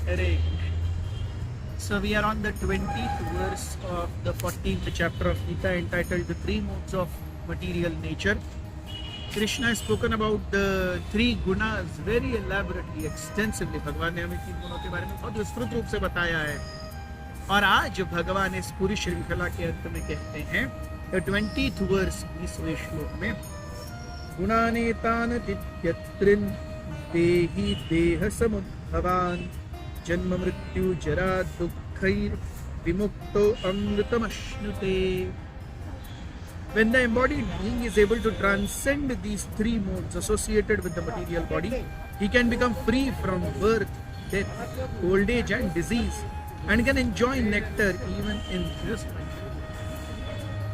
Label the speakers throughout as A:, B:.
A: Hare Krishna. So we are on the 20th verse of the 14th chapter of Gita entitled The Three Modes of Material Nature. Krishna has spoken about the three gunas very elaborately, extensively. भगवान ने हमें तीन गुणों के बारे में बहुत विस्तृत रूप से बताया है. और आज भगवान इस पूरी श्रृंखला के अंत में कहते हैं the 20th verse 20वें श्लोक में गुणानेतान तित्यत्रिन देहि देह समुद्भवान जन्म मृत्यु जरा दुःखैर विमुक्तो अमृतमश्नुते. When the embodied being is able to transcend these three modes associated with the material body, he can become free from birth, death, old age and disease and can enjoy nectar even in this life.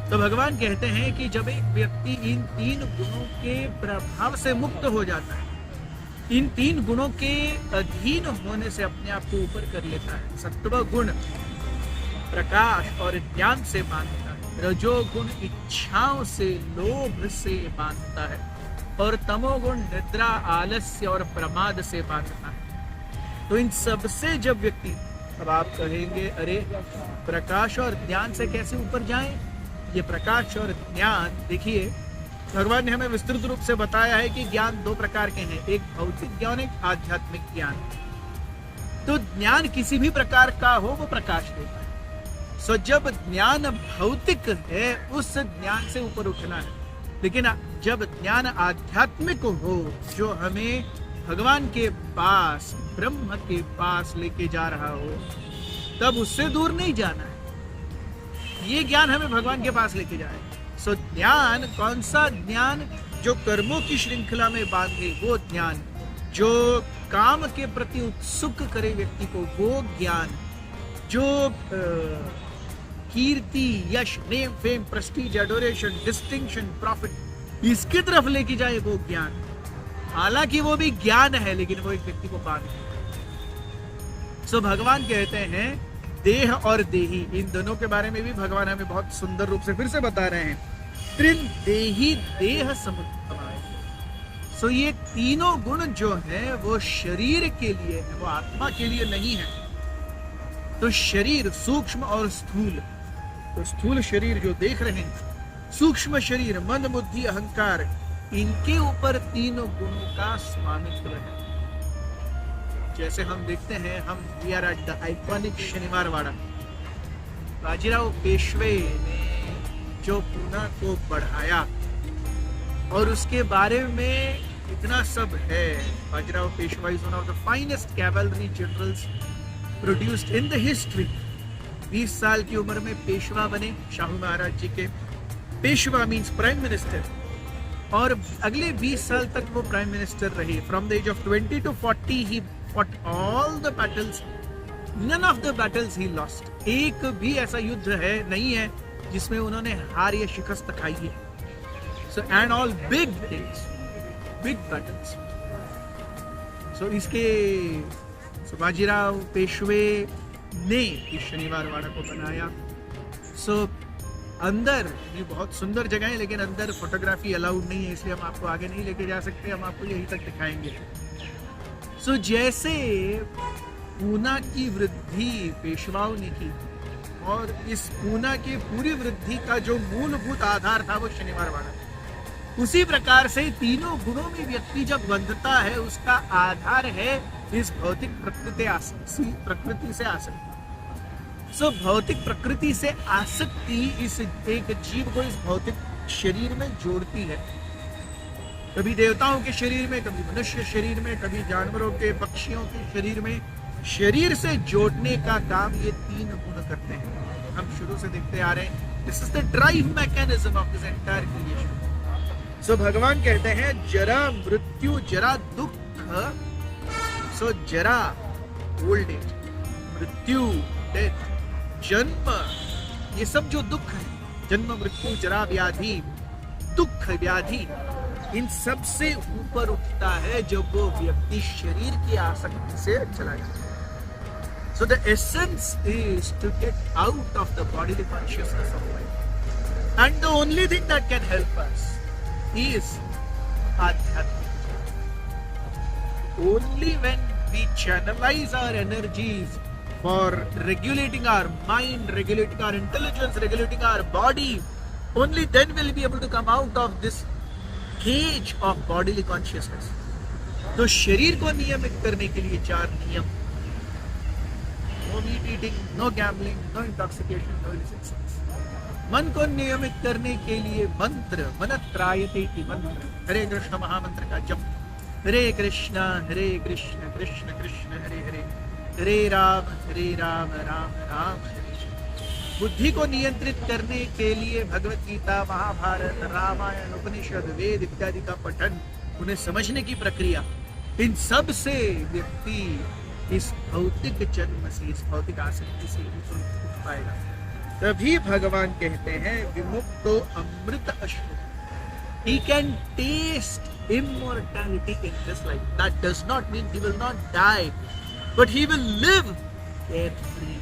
A: तो भगवान कहते हैं कि जब एक व्यक्ति इन तीन गुणों के प्रभाव से मुक्त हो जाता है, इन तीन गुणों के अधीन होने से अपने आप को ऊपर कर लेता है, सत्व गुण प्रकाश और ज्ञान से बांधता है, रजोगुण इच्छाओं से लोभ से बांधता है और तमोगुण निद्रा आलस्य और प्रमाद से बांधता है. तो इन सब से जब व्यक्ति, अब आप कहेंगे अरे प्रकाश और ज्ञान से कैसे ऊपर जाएं? ये प्रकाश और ज्ञान, देखिए भगवान ने हमें विस्तृत रूप से बताया है कि ज्ञान दो प्रकार के हैं, एक भौतिक ज्ञान, एक आध्यात्मिक ज्ञान. तो ज्ञान किसी भी प्रकार का हो वो प्रकाश देता है. सो जब ज्ञान भौतिक है उस ज्ञान से ऊपर उठना है, लेकिन जब ज्ञान आध्यात्मिक हो जो हमें भगवान के पास, ब्रह्म के पास लेके जा रहा हो, तब उससे दूर नहीं जाना है. ये ज्ञान हमें भगवान के पास लेके जाए. सो ज्ञान, कौन सा ज्ञान? जो कर्मों की श्रृंखला में बांधे वो ज्ञान, जो काम के प्रति उत्सुक करे व्यक्ति को वो ज्ञान, जो कीर्ति, यश, name, fame, prestige, adoration, distinction, profit, इसकी तरफ लेके जाए वो ज्ञान. हालांकि वो भी ज्ञान है लेकिन वो एक व्यक्ति को बांध. सो भगवान कहते हैं देह और देही, इन दोनों के बारे में भी भगवान हमें बहुत सुंदर रूप से फिर से बता रहे हैं. त्रिन देही देह समुद्भवाय. सो ये तीनों गुण जो है वो शरीर के लिए है, वो आत्मा के लिए नहीं है. तो शरीर सूक्ष्म और स्थूल, तो स्थूल शरीर जो देख रहे हैं, सूक्ष्म शरीर, मन, बुद्धि, अहंकार, इनके ऊपर तीनों गुणों का स्वामित्व है. जैसे हम देखते हैं, हम we are at the iconic Shaniwar Wada. Bajirao Peshwe ने जो पूना को बढ़ाया और उसके बारे में इतना सब है. Bajirao Peshwa is one of the finest cavalry generals produced in the history. 20 साल की उम्र में पेशवा बने शाहू महाराज जी के. पेशवा मीन्स प्राइम मिनिस्टर, और अगले 20 साल तक वो प्राइम मिनिस्टर रहे. From the age of 20 to 40 he fought all the battles. None of the battles he lost. एक भी ऐसा युद्ध है नहीं है जिसमें उन्होंने हार या शिकस्त खाई है. So and all big things, big battles. So इसके बाजीराव पेशवे ने इस शनिवार वाड़ा को बनाया. सो अंदर ये बहुत सुंदर जगह है लेकिन अंदर फोटोग्राफी अलाउड नहीं है, इसलिए हम आपको आगे नहीं लेके जा सकते. हम आपको यहीं तक दिखाएंगे. सो जैसे पूना की वृद्धि पेशवाओं ने की और इस पूना की पूरी वृद्धि का जो मूलभूत आधार था वो शनिवार वाड़ा, उसी प्रकार से तीनों गुणों में व्यक्ति जब बंधता है उसका आधार है इस भौतिक प्रकृति से आसक्ति. सो भौतिक प्रकृति से आसक्ति इस एक जीव को इस भौतिक शरीर में जोड़ती है. कभी देवताओं के शरीर में, कभी मनुष्य शरीर में, कभी जानवरों के, पक्षियों के शरीर में. शरीर से जोड़ने का काम ये तीन गुण करते हैं. हम शुरू से देखते आ रहे हैं. This is the drive mechanism of this entire creation. So भगवान कहते हैं जरा मृत्यु, जरा दुख. सो जरा ओल्ड एज, मृत्यु डेथ, जन्म, ये सब जो दुख है, जन्म मृत्यु जरा व्याधि, दुख व्याधि, इन सब से ऊपर उठता है जब वो व्यक्ति शरीर की आसक्ति से चला जाता है. So the essence is to get out of the bodily consciousness of life. And the only thing that can help us is Adhyatmika. Only when we channelize our energies for regulating our mind, regulating our intelligence, regulating our body, only then we'll be able to come out of this cage of bodily consciousness. तो शरीर को नियमित करने के लिए 4 नियम: no meat eating, no gambling, no intoxication, no illicit sex. मन को नियमित करने के लिए मंत्र, मनत्रायते इति मंत्र, हरे कृष्ण महामंत्र का जप, हरे कृष्ण कृष्ण कृष्ण हरे हरे, हरे राम राम राम हरे हरे. बुद्धि को नियंत्रित करने के लिए भगवत गीता, महाभारत, रामायण, उपनिषद, वेद इत्यादि का पठन, उन्हें समझने की प्रक्रिया, इन सब से व्यक्ति इस भौतिक जन्म से, इस भौतिक आसक्ति से उठ पाएगा. तभी भगवान कहते हैं विमुक्तो अमृत अश्रु. He can taste immortality in this life. That does not mean he will not die, but he will live carefree.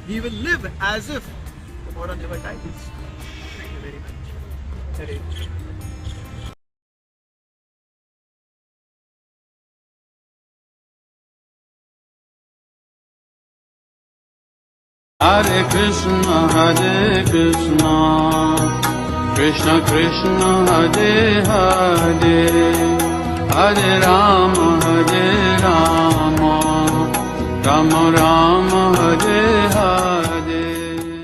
A: He will live as if tomorrow never dies. Thank you very much. Hare Krishna.
B: Hare Krishna, Krishna Krishna, Hare Hare, Hare Rama, Rama Rama, Hare